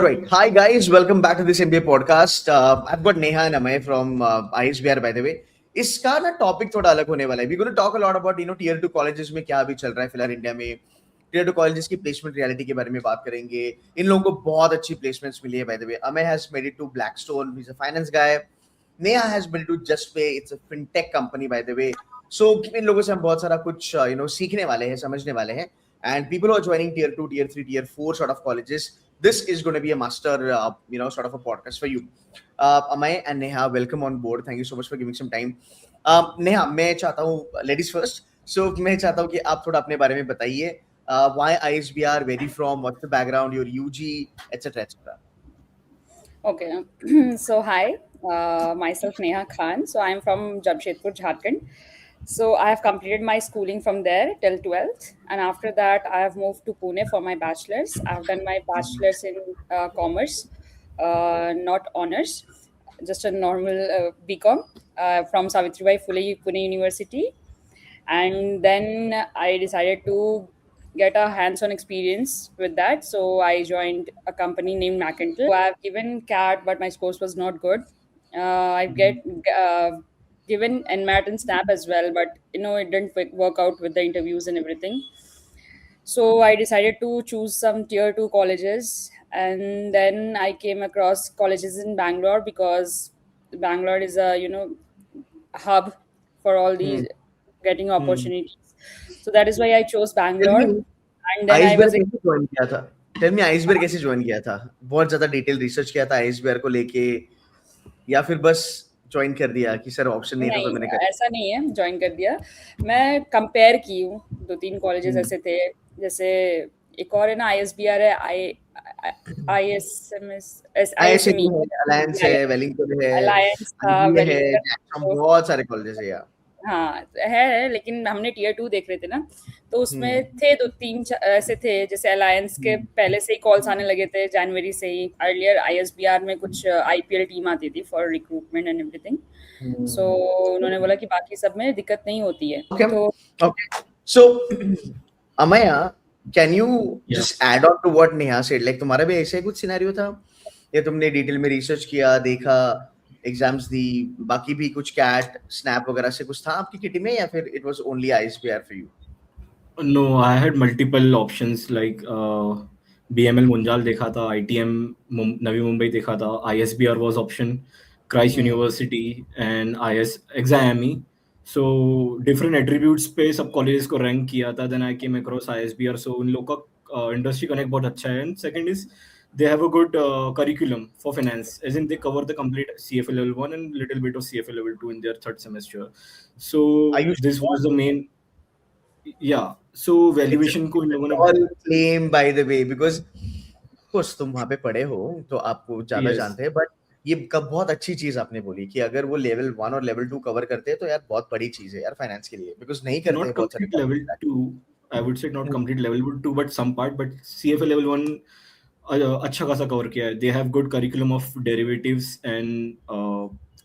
Right. Hi, guys. Welcome back to this MBA podcast. I've got Neha and Amay from ISBR, by the way. इसका ना topic थोड़ा अलग होने वाला है. We're going to talk a lot about tier 2 colleges में क्या अभी चल रहा है फिलहाल इंडिया में. Tier 2 colleges की placement reality के बारे में बात करेंगे. इन लोगों को बहुत अच्छी placements मिली है, by the way. Amay has made it to Blackstone. He's a finance guy. Neha has made it to JustPay. It's a fintech company, by the way. So इन लोगों से हम बहुत सारा कुछ सीखने वाले हैं, समझने वाले हैं. And people who are joining tier 2, tier 3, tier 4 sort of colleges, this is going to be a master, sort of a podcast for you. Amay and Neha, welcome on board. Thank you so much for giving some time. Neha, मैं चाहता हूँ ladies first. So मैं चाहता हूँ कि आप थोड़ा अपने बारे में बताइए. Why ISBR? Where are you from? What's the background? Your UG, etc., etc. Okay, so hi, myself Neha Khan. So I'm from Jamshedpur, Jharkhand. So I have completed my schooling from there till 12th, and after that I have moved to Pune for my bachelor's. I've done my bachelor's in commerce, not honors, just a normal BCom from Savitribai Phule Pune University, and then I decided to get a hands-on experience with that. So I joined a company named Macintosh. So I've given CAT, but my scores was not good. I get given NMAT and SNAP as well, but it didn't work out with the interviews and everything. So I decided to choose some tier two colleges, and then I came across colleges in Bangalore because Bangalore is a hub for all Hmm. these getting Hmm. opportunities. So that is why I chose Tell Bangalore, me, and then I आइसबेयर was कैसे join किया था? Tell me आइसबेयर कैसे join किया था? बहुत ज्यादा detail research किया था आइसबेयर को लेके या फिर बस ज्वाइन कर दिया कि सर ऑप्शन नहीं था तो नहीं, मैंने कर ऐसा नहीं है, जॉइन कर दिया। मैं कंपेयर की हूँ, 2-3 कॉलेजेस दिया? ऐसे थे, जैसे एक और है ना आईएसबीआर है, आईएसएमएस, आईएसएम आईएसएमई, है, अलायंस है, वेलिंगटन है, अलायंस था, आईबीए है, जैक्सन, वेलिंगटन। बहुत सारे कॉलेजेस है यार. हाँ, है, लेकिन हमने टियर 2 देख रहे थे ना, तो हम्म. उसमें थे 2-3 ऐसे थे, जैसे अलायंस के पहले से ही कॉल्स आने लगे थे जनवरी से ही। अर्लियर आईएसबीआर में कुछ आईपीएल टीम आती थी फॉर रिक्रूटमेंट एंड एवरीथिंग। सो उन्होंने बोला कि बाकी सब में दिक्कत नहीं होती है। Okay. तो Okay. So, Amaya, can you Yeah. just add on to what Neha said? Like तुम्हारा भी ऐसा ही कुछ सिनेरियो था या तुमने डिटेल में रिसर्च किया, देखा, एग्जाम्स दी, बाकी भी कुछ कैट, स्नैप वगैरह से कुछ था आपकी किटी में या फिर it was only ISBR for you? No, I had multiple options like BML Munjal देखा था, ITM नवी मुंबई देखा था, ISBR was option, Christ University and IS Exam. So different attributes पे सब colleges को rank किया था. Then I came across ISBR. So उन लोग का industry connect बहुत अच्छा है. And second is they have a good curriculum for finance, as in they cover the complete CFA level 1 and little bit of CFA level 2 in their third semester. So Are you this was the main. Yeah, so valuation को इन लोगों ने all claim by the way because कुछ तुम वहां पे पढ़े हो तो आपको ज्यादा yes जानते हैं बट ये कब बहुत अच्छी चीज आपने बोली कि अगर वो लेवल 1 और लेवल 2 कवर करते हैं तो यार बहुत बड़ी चीज है यार फाइनेंस के लिए बिकॉज नहीं करते not हैं बहुत सारे complete level 2, I would say not complete level 2 but some part, but CFA level 1 अच्छा खासा कवर किया है. They have good curriculum of derivatives and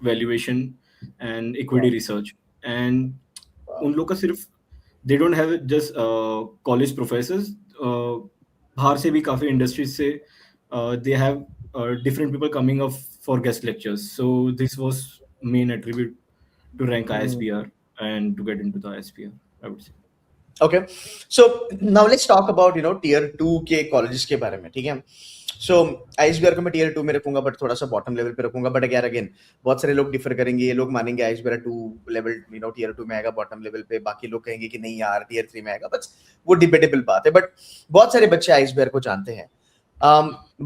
valuation and equity research, and उन लोग का सिर्फ they don't have just college professors, बाहर से भी काफी industries से they have different people coming up for guest lectures. So this was main attribute to rank ISBR and to get into the ISBR, I would say. Okay, so now let's talk about tier 2 के colleges के बारे में. ठीक है, सो ISBR को मैं tier 2 में रखूंगा बट थोड़ा सा बॉटम लेवल पे रखूंगा. बट अगेन बहुत सारे लोग डिफर करेंगे. ये लोग मानेंगे आईएसबीआर 2 लेवल टियर 2 में आएगा बॉटम लेवल पे, बाकी लोग कहेंगे कि नहीं यार टियर 3 में आएगा. बट वो डिबेटेबल बात है. बट बहुत सारे बच्चे आईएसबीआर को जानते हैं.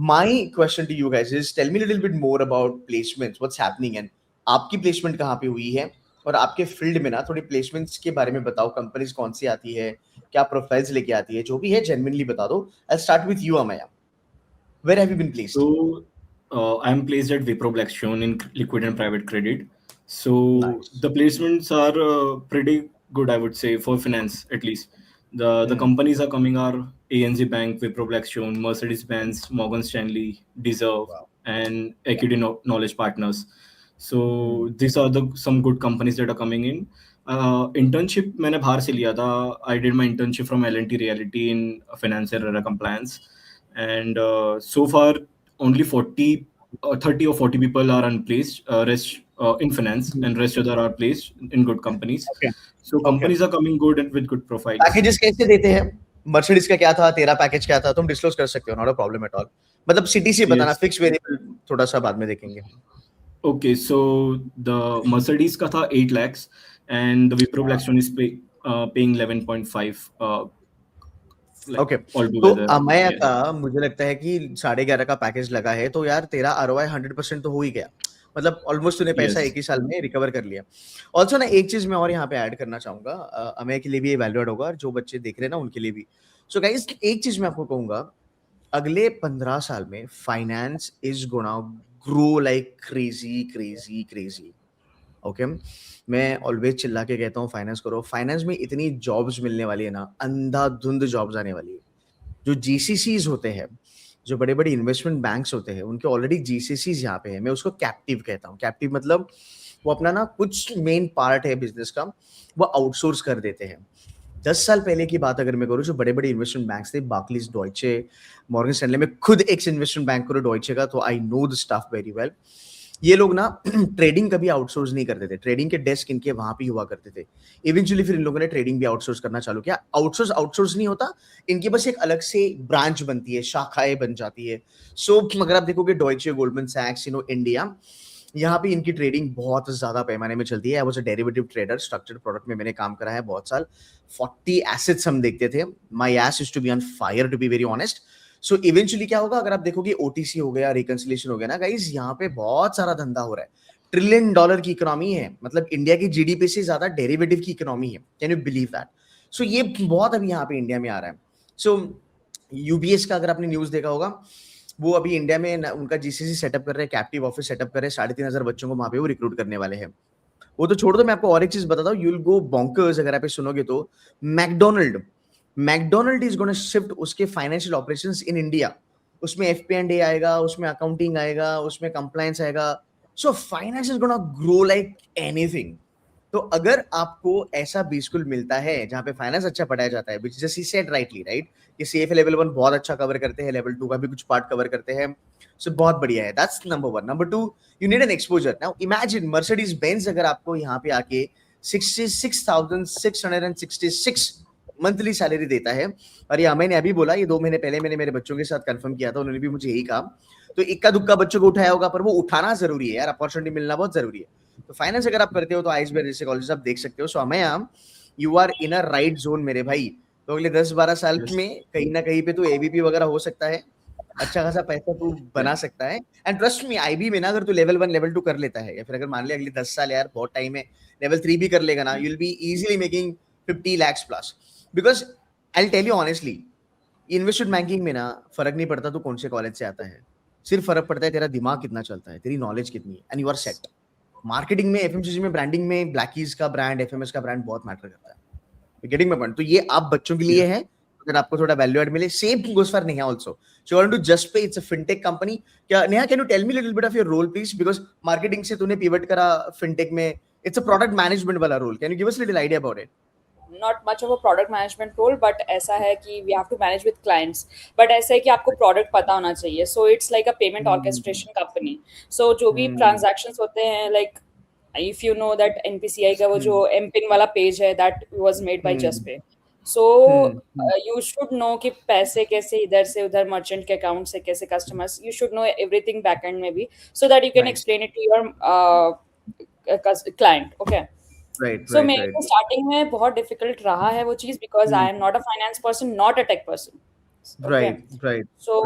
My question to you guys is tell me a little bit more about placements, what's happening and आपकी प्लेसमेंट कहाँ पे हुई है और आपके फील्ड में ना थोड़ी प्लेसमेंट्स के बारे में बताओ. कंपनीज कौन सी आती है, क्या प्रोफाइल्स लेके आती है, जो भी है जेन्युइनली बता दो. I'll start with you, Amaya. Where have you been placed? So I'm placed at Wipro Blackstone in liquid and private credit. So Nice. the placements are pretty good, I would say, for finance at least. The companies are coming are ANZ Bank, Wipro Blackstone, Mercedes-Benz, Morgan Stanley, Deserve, Wow. and Equity Knowledge Partners. So these are the some good companies that are coming in. Internship मैंने बाहर से लिया था. I did my internship from L&T Reality in finance and compliance, and so far only 30 or 40 people are unplaced, rest in finance, and rest other are placed in good companies. Okay. So Okay. companies are coming good and with good profiles. Packages कैसे देते हैं? Mercedes का क्या था, तेरा package क्या था, तुम डिस्क्लोज कर सकते हो, not a problem at all. मतलब सिटी से बताना, Yes. फिक्स वेरिएबल थोड़ा सा बाद में देखेंगे. Okay, so the Mercedes का था 8 lakhs and the Wipro Blackstone is paying 11.5 like okay. तो altogether. अमय Yeah. का मुझे लगता है कि 11.5 का पैकेज लगा है, तो यार तेरा ROI 100% तो हो ही गया. मतलब ऑलमोस्ट तूने पैसा Yes. एक ही साल में रिकवर कर लिया. ऑल्सो ना एक चीज मैं और यहाँ पे ऐड करना चाहूंगा, अमय के लिए भी ये वैल्यूएड होगा और जो बच्चे देख रहे हैं ना उनके लिए भी. सो गाइस, एक चीज मैं आपको कहूंगा, अगले 15 साल में finance is gonna grow like crazy. Okay. मैं ऑलवेज चिल्ला के कहता हूँ फाइनेंस करो. फाइनेंस में इतनी जॉब्स मिलने वाली है ना, अंधाधुंध जॉब्स आने वाली है. जो जीसीसीज होते हैं, जो बड़े बड़े इन्वेस्टमेंट बैंक्स होते हैं, उनके ऑलरेडी जीसीसीज यहाँ पे है. मैं उसको कैप्टिव कहता हूँ. कैप्टिव मतलब वो अपना ना कुछ मेन पार्ट है बिजनेस का, वो आउटसोर्स कर देते हैं. 10 साल पहले की बात अगर मैं करूँ, जो बड़े बड़े इन्वेस्टमेंट बैंक्स थे, बार्कलीज, डॉइचे, मॉर्गन स्टैनले, में खुद एक इन्वेस्टमेंट बैंक करो डॉइचे का, तो I know the staff very well. ये लोग ना ट्रेडिंग कभी आउटसोर्स नहीं करते थे. ट्रेडिंग के डेस्क इनके वहां पे हुआ करते थे. इवेंचुअली फिर इन लोगों ने ट्रेडिंग भी आउटसोर्स करना चालू किया. आउटसोर्स नहीं होता, इनकी बस एक अलग से ब्रांच बनती है, शाखाएं बन जाती है. सो अगर आप देखोगे डॉइचे, गोल्डमैन सैक्स, इंडिया, यहाँ पे इनकी ट्रेडिंग बहुत ज्यादा पैमाने में चलती है. I was a derivative trader, structured product में मैंने काम करा है बहुत साल. 40 एसेट्स हम देखते थे. My ass used to be on fire, to be very honest. So eventually क्या होगा, अगर आप देखोगे ओटीसी हो गया, रिकंसिलिएशन हो गया ना गाइस, यहाँ पे बहुत सारा धंधा हो रहा है. $1 ट्रिलियन की इकोनॉमी है. मतलब इंडिया की जीडीपी से ज्यादा डेरिवेटिव की इकोनॉमी है. Can you believe that? So ये बहुत अभी यहाँ पे इंडिया में आ रहा है. सो यूबीएस का अगर आपने न्यूज देखा होगा, वो अभी इंडिया में उनका जीसीसी सेटअप कर रहे हैं, कैप्टिव ऑफिस सेटअप कर रहे हैं. 3,500 बच्चों को वहां पे वो रिक्रूट करने वाले हैं. वो तो छोड़ दो, मैं आपको और एक चीज बताता हूँ, यू विल गो बॉन्कर्स अगर आप सुनोगे तो. मैकडोनल्ड इज गोना शिफ्ट उसके फाइनेंशियल ऑपरेशंस इन इंडिया. उसमें एफपी&ए आएगा, उसमें अकाउंटिंग आएगा, उसमें कंप्लायंस आएगा. So finance is gonna grow like anything. तो अगर आपको ऐसा बी स्कूल मिलता है जहाँ पे फाइनेंस अच्छा पढ़ाया जाता है, which just he said rightly, right, कि सीएफए लेवल 1 बहुत अच्छा कवर करते हैं, लेवल 2 का भी कुछ पार्ट कवर करते हैं. सो बहुत बढ़िया है. That's number 1. Number 2, you need an exposure. Now imagine Mercedes Benz अगर आपको यहाँ पे आके 66,666 मंथली सैलरी देता है. और ये मैंने अभी बोला, ये 2 महीने पहले मैंने मेरे बच्चों के साथ कंफर्म किया था, उन्होंने भी मुझे यही कहा. तो इक्का दुक्का बच्चों को उठाया होगा, पर वो उठाना जरूरी है यार. अपॉर्चुनिटी मिलना बहुत जरूरी है. तो फाइनेंस अगर आप करते हो तो आईएसबीआर जैसे कॉलेज आप देख सकते हो. सो हमें you are in a right zone मेरे भाई. तो अगले 10-12 साल Yes. में कहीं ना कहीं पे तो एबीपी वगैरह हो सकता है. अच्छा खासा पैसा तू बना सकता है. एंड ट्रस्ट मी, आईबी में ना अगर तू लेवल 1 लेवल 2 कर लेता है, या फिर अगर मान लिया अगले 10 साल यार बहुत टाइम है, लेवल 3 भी कर लेगा ना, you will be easily making 50 lakhs प्लस. Because I will tell you honestly, investment banking में ना फर्क नहीं पड़ता तू कौन से कॉलेज से आता है. सिर्फ फर्क पड़ता है तेरा दिमाग कितना चलता है, तेरी नॉलेज कितनी है, and you are set. Marketing में, एफएमसीजी में, ब्रांडिंग में ब्लैकीज का ब्रांड, एफएमएस का ब्रांड बहुत मैटर करता है. Getting my point? तो ये आप बच्चों के लिए है, अगर आपको थोड़ा वैल्यू एड मिले. Same goes for Neha also. So you want to just pay, it's a fintech company. क्या Neha, can you tell me little bit of your role please? Because marketing से तूने पिवट करा फिनटेक में. इट्स अ प्रोडक्ट मैनेजमेंट वाला role. Can you give us little idea about it? Not much of a product management role, but ऐसा है कि we have to manage with clients. But ऐसा है कि आपको product पता होना चाहिए. So it's like a payment orchestration company. So जो भी transactions होते हैं, like if you know that NPCI का वो जो MPIN वाला page है, that was made by JustPay. So you should know कि पैसे कैसे इधर से उधर merchant के account से कैसे customers. You should know everything backend में भी, so that you can explain it to your client. Okay. So मेरे को स्टार्टिंग में बहुत डिफिकल्ट रहा है वो चीज, because I am not a finance person, not a tech person. Right. So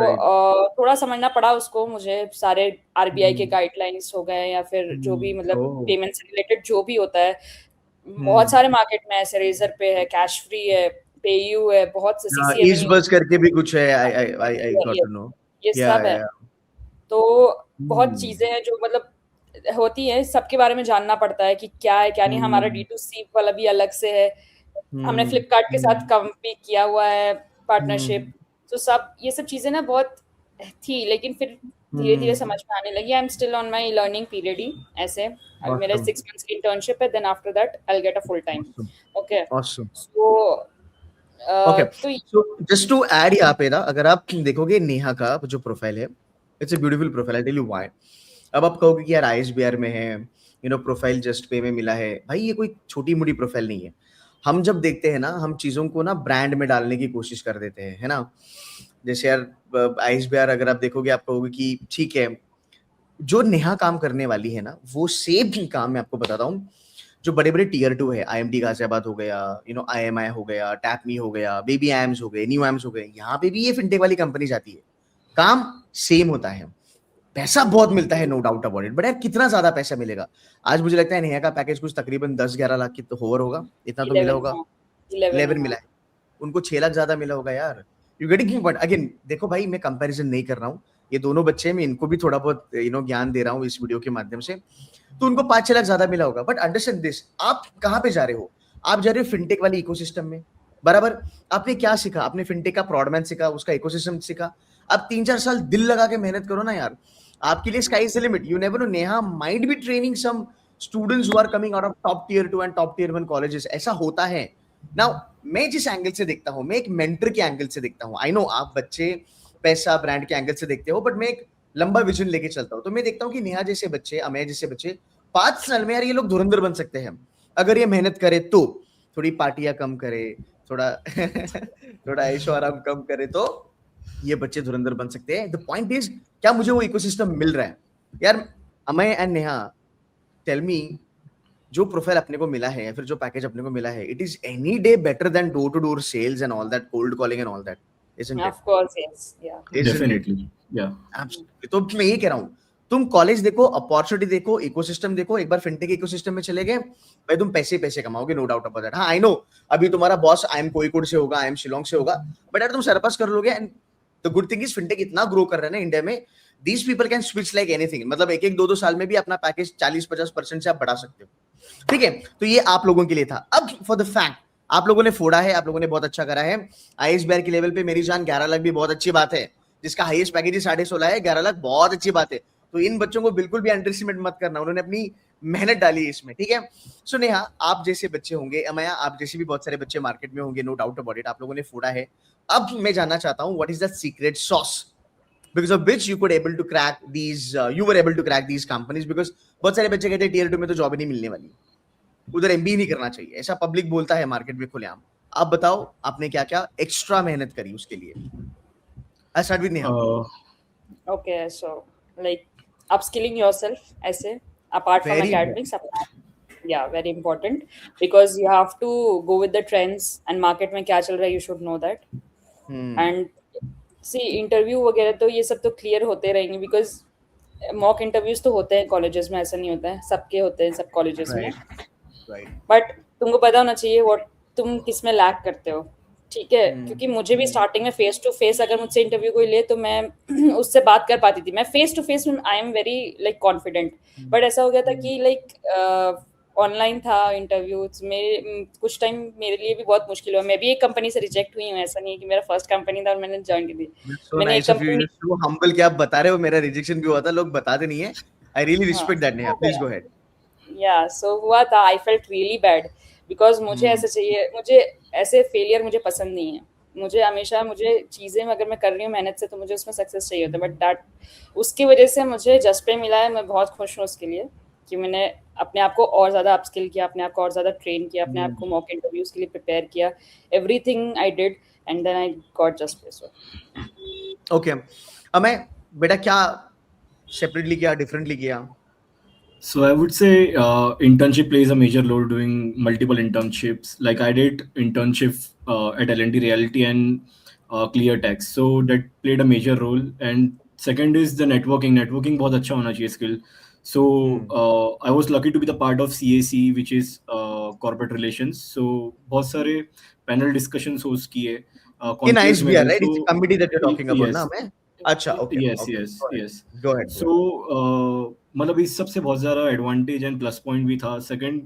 थोड़ा समझना पड़ा उसको मुझे. सारे आरबीआई के गाइडलाइंस हो गए, या फिर जो भी मतलब पेमेंट से रिलेटेड जो भी होता है, बहुत सारे मार्केट में ऐसे, रेजर पे है, कैश फ्री है, पेयू है, बहुत से इस बस करके भी कुछ है. I got to know. ये सब है. तो बहुत चीजें हैं जो मतलब होती है, सबके बारे में जानना पड़ता है कि क्या है क्या नहीं. हमारा D2C वाला भी अलग से है. हमने फ्लिपकार्ट के साथ काम भी किया हुआ है, पार्टनरशिप. तो सब ये सब चीजें ना बहुत थी, लेकिन फिर धीरे धीरे समझ में आने लगी. I am still on my learning period ही. ऐसे मेरा 6 months की इंटर्नशिप है, then after that I will get a full time. Okay. So just to add यहाँ पे ना, अगर आप देखोगे नेहा का जो प्रोफाइल है, it's a beautiful profile, I tell you why. अब आप कहोगे कि यार आईएसबीआर में है, प्रोफाइल जस्ट पे में मिला है। भाई ये कोई छोटी मोटी प्रोफाइल नहीं है। हम जब देखते हैं ना, हम चीज़ों को ना ब्रांड में डालने की कोशिश कर देते हैं, है ना? जैसे यार आईएसबीआर अगर आप देखोगे, आप कहोगे कि ठीक है, जो नेहा काम करने वाली है ना, वो सेम ही काम मैं आपको बताता हूँ, जो बड़े-बड़े टियर 2 है, आईएमडी गाजियाबाद हो गया, आईएमआई हो गया, टैपमी हो गया, बेबी एम्स हो गए, न्यू एम्स हो गए, यहाँ पे भी ये फिनटेक वाली कंपनी जाती है। काम सेम होता है। पैसा बहुत मिलता है, no doubt about it, but यार कितना ज़्यादा पैसा मिलेगा? आज मुझे लगता है नेहा का पैकेज कुछ तकरीबन 10-11 लाख की तो ओवर होगा, इतना तो मिला 11, होगा। हाँ, 11 है, 11 मिला हाँ। है। उनको 6 लाख ज़्यादा मिला होगा यार। यू गेटिंग, बट अगेन देखो भाई, मैं कंपैरिजन नहीं कर रहा हूँ। ये दोनों बच्चे हैं, मैं इनको भी थोड़ा बहुत ज्ञान दे रहा हूँ इस वीडियो के माध्यम से। तो उनको 5-6 लाख ज़्यादा मिला होगा, बट अंडरस्टैंड दिस, आप कहाँ पे जा रहे हो? आप जा रहे हो फिनटेक वाली इकोसिस्टम में, बराबर? आपने क्या सीखा? आपने फिनटेक का प्रॉडमैन सीखा, उसका इकोसिस्टम सीखा। आप 3-4 साल दिल लगा के मेहनत करो ना यार, आपके लिए sky is the limit. You never know, Neha might be training some students who are coming out of top tier 2 and top tier 1 colleges. ऐसा होता है। नाउ मैं जिस एंगल से देखता हूँ, मैं एक मेंटर के एंगल से देखता हूँ। आई नो आप बच्चे पैसा ब्रांड के एंगल से देखते हो, बट मैं एक लंबा विजन लेके चलता हूँ। तो मैं देखता हूँ कि नेहा जैसे बच्चे, अमेय जैसे बच्चे 5 साल में यार ये लोग धुरंधर बन सकते हैं, अगर ये मेहनत करे तो। थोड़ी पार्टियां कम करे, थोड़ा थोड़ा ऐशो आराम कम करे, तो ये बच्चे धुरंधर बन सकते हैं। द पॉइंट इज, क्या मुझे वो इकोसिस्टम मिल रहा है? यार Amay and Neha, tell me, जो प्रोफाइल अपने को मिला है या फिर जो पैकेज अपने को मिला है, it is any day better than door to door sales and all that, cold calling and all that, isn't it? Of course, yes. Yeah. Isn't it? Definitely या एब्सोल्युटली। तो मैं ये कह रहा हूँ, तुम कॉलेज देखो, अपॉर्चुनिटी देखो, इकोसिस्टम देखो। एक बार फिनटेक इकोसिस्टम में चले गए भाई, तुम पैसे पैसे कमाओगे, नो डाउट अबाउट दैट। हाँ आई नो, अभी तुम्हारा बॉस आई एम कोईकोड से होगा, आई एम शिलोंग से होगा, बट यार तुम सरपास कर लोगे। And the good thing is, fintech इतना ग्रो कर रहा है ना इंडिया में, these people can switch like anything. मतलब एक एक 2-2 साल में भी अपना पैकेज 40-50% से आप बढ़ा सकते हो। ठीक है, तो ये आप लोगों के लिए था। अब फॉर द फैक्ट, आप लोगों ने फोड़ा है, आप लोगों ने बहुत अच्छा करा है। आईएसबीआर के लेवल पे मेरी जान 11 लाख भी बहुत अच्छी बात है। जिसका हाईएस्ट पैकेज ही 16.5 है, 11 लाख बहुत अच्छी बात है। तो इन बच्चों को बिल्कुल भी अंडरएस्टिमेट मत करना, उन्होंने अपनी मेहनत डाली है इसमें। ठीक है, सो नेहा, आप जैसे बच्चे होंगे, अमया आप जैसे भी बहुत सारे बच्चे मार्केट में होंगे, नो डाउट अबाउट इट, आप लोगों ने फोड़ा है। अब मैं जानना चाहता हूँ, what is the secret sauce because of which you could able to crack these you were able to crack these companies? because बहुत सारे बच्चे कहते हैं टियर 2 में तो जॉब ही नहीं मिलने वाली, उधर एमबी नहीं करना चाहिए, ऐसा पब्लिक बोलता है मार्केट में खुलेआम। आप बताओ, आपने क्या क्या एक्स्ट्रा मेहनत करी उसके लिए? I start with Neha. Okay, so like upskilling yourself, ऐसे apart from very academics, yeah, very important because you have to go with the trends and market में क्या चल रहा है, you should know that. And see, interview वगैरह तो ये सब तो clear होते रहेंगे because mock interviews तो होते हैं colleges में, ऐसा नहीं होता है, सबके होते हैं सब colleges में. Right right. बट तुमको पता होना चाहिए व्हाट तुम किस में लैक करते हो, ठीक है? क्योंकि मुझे भी स्टार्टिंग में फेस टू फेस अगर मुझसे इंटरव्यू कोई ले तो मैं उससे बात कर पाती थी, मैं फेस टू फेस में I am very like confident. But ऐसा हो गया था कि लाइक ऑनलाइन था इंटरव्यू, मेरे कुछ टाइम मेरे लिए भी बहुत मुश्किल हुआ। मैं भी एक कंपनी से रिजेक्ट हुई हूँ, ऐसा नहीं है कि मेरा फर्स्ट कंपनी था और मैंने ज्वाइन की थी। सो मैंने एक nice of you, company, so humble कि आप बता रहे हो। मेरा रिजेक्शन भी हुआ था, लोग बताते नहीं है। I really respect that Neha, please go ahead. या सो हुआ था, I felt really bad because मुझे ऐसे चाहिए, मुझे ऐसे फेलियर मुझे पसंद नहीं है। मुझे हमेशा, मुझे चीज़ें अगर मैं कर रही हूँ मेहनत से तो मुझे उसमें सक्सेस चाहिए होता है। बट दैट उसकी वजह से मुझे जस्ट पे मिला है, मैं बहुत खुश हूँ उसके लिए कि मैंने अपने आप को और ज़्यादा अपस्किल किया, अपने आप को और ज़्यादा ट्रेन किया, अपने आप को मॉक इंटरव्यूज के लिए प्रिपेयर किया, everything I did and then I got just pay. So okay, Amay बेटा, क्या सेपरेटली किया, डिफरेंटली किया? So I would say internship plays a major role, doing multiple internships. Like I did internship at L&T Reality and ClearTex. So that played a major role. And second is the networking. Networking बहुत अच्छा होना चाहिए skill. So I was lucky to be the part of CAC, which is corporate relations. So बहुत सारे panel discussions host किए. In Conclaves में ISBR, गए. right? It's a committee that you're talking about, Yes. ना अमय? अच्छा, okay, Yes, okay. yes, Go ahead. yes. Go ahead. So मतलब इस सबसे बहुत ज़्यादा एडवांटेज एंड प्लस पॉइंट भी था। Second,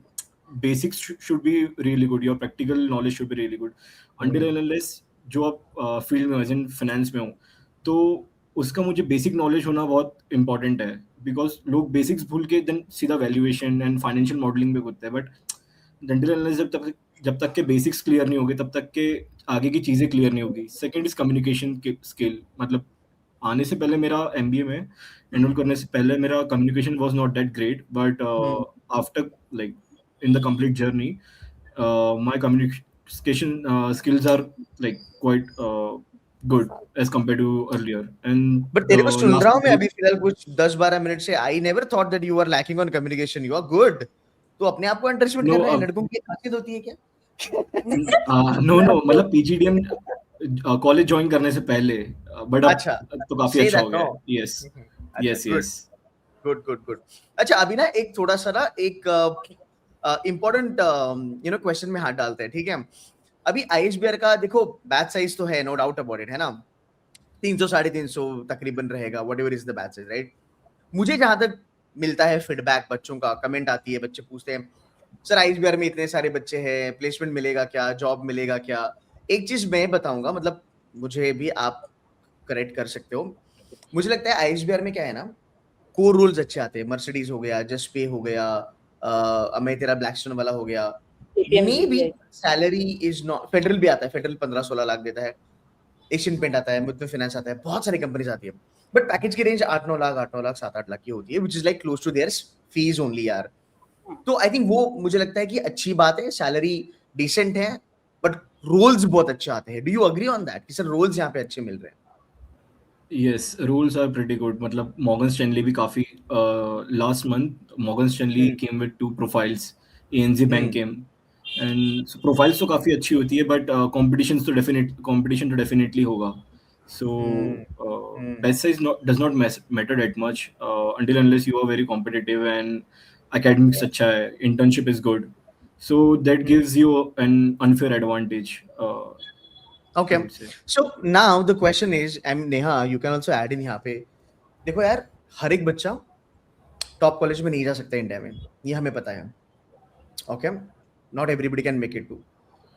basics should be really good, your practical knowledge should be really good until and unless जो आप फील्ड में एज इन फाइनेंस में हो, तो उसका मुझे बेसिक नॉलेज होना बहुत इंपॉर्टेंट है। बिकॉज लोग बेसिक्स भूल के देन सीधा वैल्यूएशन एंड फाइनेंशियल मॉडलिंग पे करते हैं, बट अंटिल एंड अनलेस जब तक के बेसिक्स क्लियर नहीं होंगे तब तक के आगे की चीज़ें क्लियर नहीं होगी। सेकंड इज कम्युनिकेशन स्किल, मतलब आने से पहले मेरा MBA में एनरोल करने से पहले मेरा communication was not that great, but after like in the complete journey my communication skills are like quite good as compared to earlier. And but तेरे को सुन last रहा हूँ मैं अभी फिलहाल कुछ 10-12 मिनट से. I never thought that you are lacking on communication. You are good. तो अपने आप को अंडरस्टिमेट कर no रहा है. लड़कों की खासियत होती है क्या? no मतलब PGDM कॉलेज ज्वाइन करने से पहले, बट अच्छा, अब तो काफी say अच्छा that, हो गया है. no? Yes, अच्छा, yes, good yes. Good good good. अच्छा, अभी ना एक थोड़ा सा ना एक इम्पोर्टेंट क्वेश्चन में हाथ डालते हैं, ठीक है? अभी ISBR का देखो बैच साइज तो है, नो डाउट अबाउट इट, है ना? 300-350 तकरीबन रहेगा, what ever is the batch size, right? मुझे जहां तक मिलता है फीडबैक, बच्चों का कमेंट आती है, बच्चे पूछते हैं सर ISBR में इतने सारे बच्चे हैं, प्लेसमेंट मिलेगा क्या, जॉब मिलेगा क्या? एक चीज मैं बताऊंगा, मतलब मुझे भी आप करेक्ट कर सकते हो. मुझे लगता है ISBR में क्या है ना, कोर रोल्स अच्छे आते हैं. मर्सिडीज हो गया, जस्ट पे हो गया, अमय तेरा ब्लैकस्टोन वाला हो गया. मे KPMG बी भी है. Salary is not. फेडरल भी आता है, फेडरल 15-16 लाख देता है. एशियन पेंट आता है, मुथूट फाइनेंस आता है, बहुत सारी कंपनीज आती है. बट पैकेज की रेंज 8-9 लाख 7-8 लाख की होती है, which is like close to their fees only यार. तो आई थिंक वो मुझे लगता है कि अच्छी बात है. सैलरी डिसेंट है, बट रोल्स बहुत अच्छे आते हैं. Do you agree on that कि सर रोल्स यहाँ पे अच्छे मिल रहे हैं? Yes, rules are pretty good. मतलब Morgan Stanley भी काफी last month Morgan Stanley came with 2 profiles. ANZ Bank came, and so profiles तो काफी अच्छी होती है, but competition तो definitely होगा. So batch size does not matter that much until unless you are very competitive and academics अच्छा है, internship is good. So that gives you an unfair advantage. I Okay. would say. So now the question is, and Neha, you can also add in यहाँ पे. देखो यार, हर एक बच्चा top college में नहीं जा सकता इंडिया में, ये हमें पता है. Okay, not everybody can make it to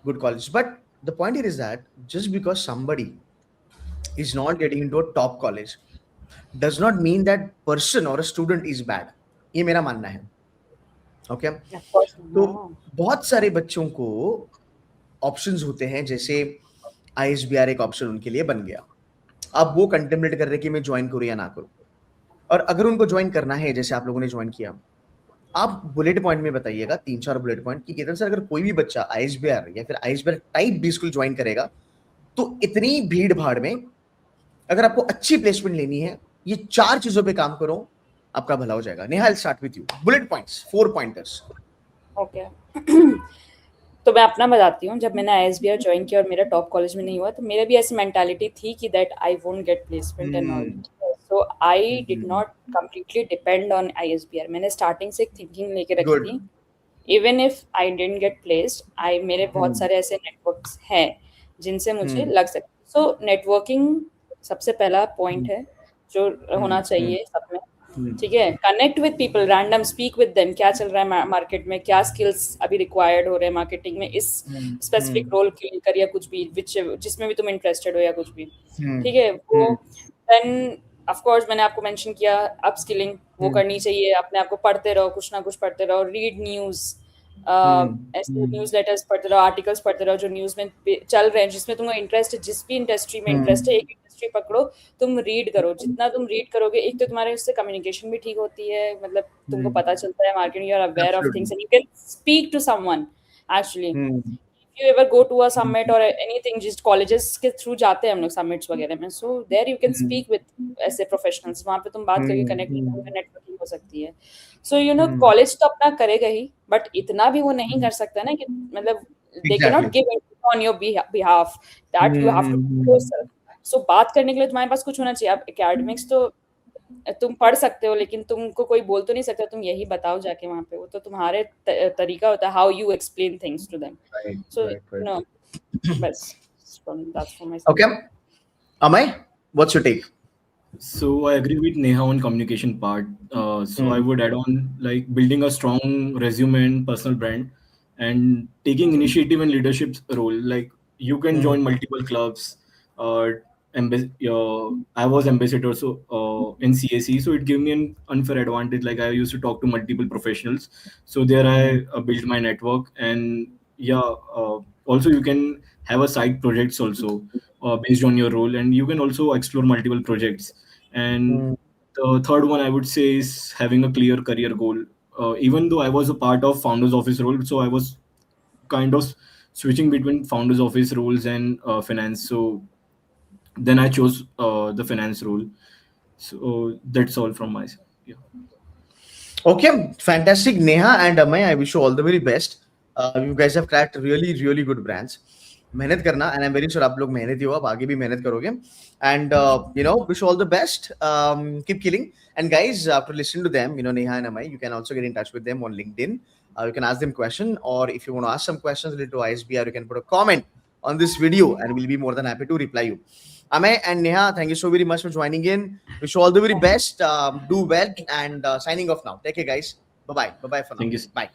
good college, but the point here is that just because somebody is not getting into a top college does not mean that person or a student is bad. ये मेरा मानना है. Okay, Of course. तो हाँ. बहुत सारे बच्चों को ऑप्शंस होते हैं, जैसे ISBR एक ऑप्शन उनके लिए बन गया. अब वो कंटेम्पलेट कर रहे कि मैं ज्वाइन करूं या ना करूं. और अगर उनको ज्वाइन करना है, जैसे आप लोगों ने ज्वाइन किया, आप बुलेट पॉइंट में बताइएगा 3-4 बुलेट पॉइंट कि केतन सर अगर कोई भी बच्चा ISBR या फिर ISBR टाइप भी स्कूल ज्वाइन करेगा, तो इतनी भीड़ भाड़ में अगर आपको अच्छी प्लेसमेंट लेनी है, ये 4 चीजों पे काम करो, आपका भला हो जाएगा. Neha, I will start with you. Bullet points, 4 pointers. Okay. तो मैं अपना बताती हूँ. जब मैंने ISBR ज्वाइन किया और मेरा टॉप कॉलेज में नहीं हुआ, तो मेरा भी ऐसी मेंटालिटी थी कि that I won't get placement and all. So I did not completely depend on ISBR. मैंने स्टार्टिंग से एक थिंकिंग लेके रखी गुड. थी, even if I didn't get placed, I मेरे बहुत सारे ऐसे नेटवर्क्स हैं जिनसे मुझे लग सकते. सो नेटवर्किंग सबसे पहला पॉइंट है जो होना चाहिए सब में. ठीक है, connect with people, random speak with them, क्या चल रहा है मार्केट में, क्या स्किल्स अभी रिक्वायर्ड हो रहे हैं मार्केटिंग में इस स्पेसिफिक रोल के लेकर, या कुछ भी जिसमें भी तुम इंटरेस्टेड हो या कुछ भी. ठीक है, वो देन ऑफ कोर्स मैंने आपको मेंशन किया अपस्किलिंग वो करनी चाहिए. अपने आप को पढ़ते रहो, कुछ ना कुछ पढ़ते रहो, रीड न्यूज़, ऐसे न्यूज़ लेटर्स पढ़ते रहो, आर्टिकल्स पढ़ते रहो जो न्यूज़ में चल रहे हैं, जिसमें तुम्हें इंटरेस्ट है, जिस भी इंडस्ट्री में इंटरेस्ट है, एक इंडस्ट्री पकड़ो, तुम रीड करो. जितना तुम रीड करोगे, एक तो तुम्हारे उससे कम्युनिकेशन भी ठीक होती है, मतलब तुमको पता चलता है market, you are aware of things and you can speak to someone actually. you ever go to a summit or anything, जिस colleges के through जाते हैं हम लोग summits वगैरह में, so there you can speak with ऐसे professionals, वहाँ पे तुम बात करके connect करोगे, networking हो सकती है. So you know college तो अपना करेगा ही, but इतना भी वो नहीं कर सकता ना कि मतलब they cannot give it on your behalf, that you have to do yourself. So बात करने के लिए तुम्हारे पास कुछ होना चाहिए. अब academics तो तुम पढ़ सकते हो, लेकिन तुमको कोई बोल तो नहीं सकता तुम यही बताओ जाके वहाँ पे. वो तो तुम्हारे तरीका होता है, how you explain things to them. So no, बस that's for myself. Okay, Amay, what's your take? So I agree with Neha on communication part. So I would add on like building a strong resume and personal brand, and taking initiative and leadership role. Like you can join multiple clubs. I was ambassador in CAC, so it gave me an unfair advantage. Like I used to talk to multiple professionals, so there I built my network. And also you can have a side projects also. based on your role, and you can also explore multiple projects. And Hmm. the third one I would say is having a clear career goal. Even though I was a part of founders office role, so I was kind of switching between founders office roles and finance. So then I chose the finance role. So that's all from my side. Yeah. Okay, fantastic, Neha and Amay. I wish you all the very best. You guys have cracked really, really good brands. मेहनत करना and I'm very sure आप लोग मेहनती हो, आप आगे भी मेहनत करोगे. And wish you all the best. Keep killing. And guys, after listening to them, Neha and Amay, you can also get in touch with them on LinkedIn. You can ask them question, or if you want to ask some questions related to ISBR, you can put a comment on this video, and we'll be more than happy to reply you. Amay and Neha, thank you so very much for joining in. Wish you all the very best. Do well, and signing off now. Take care, guys. Bye bye. Bye bye for now. Thank you. Bye.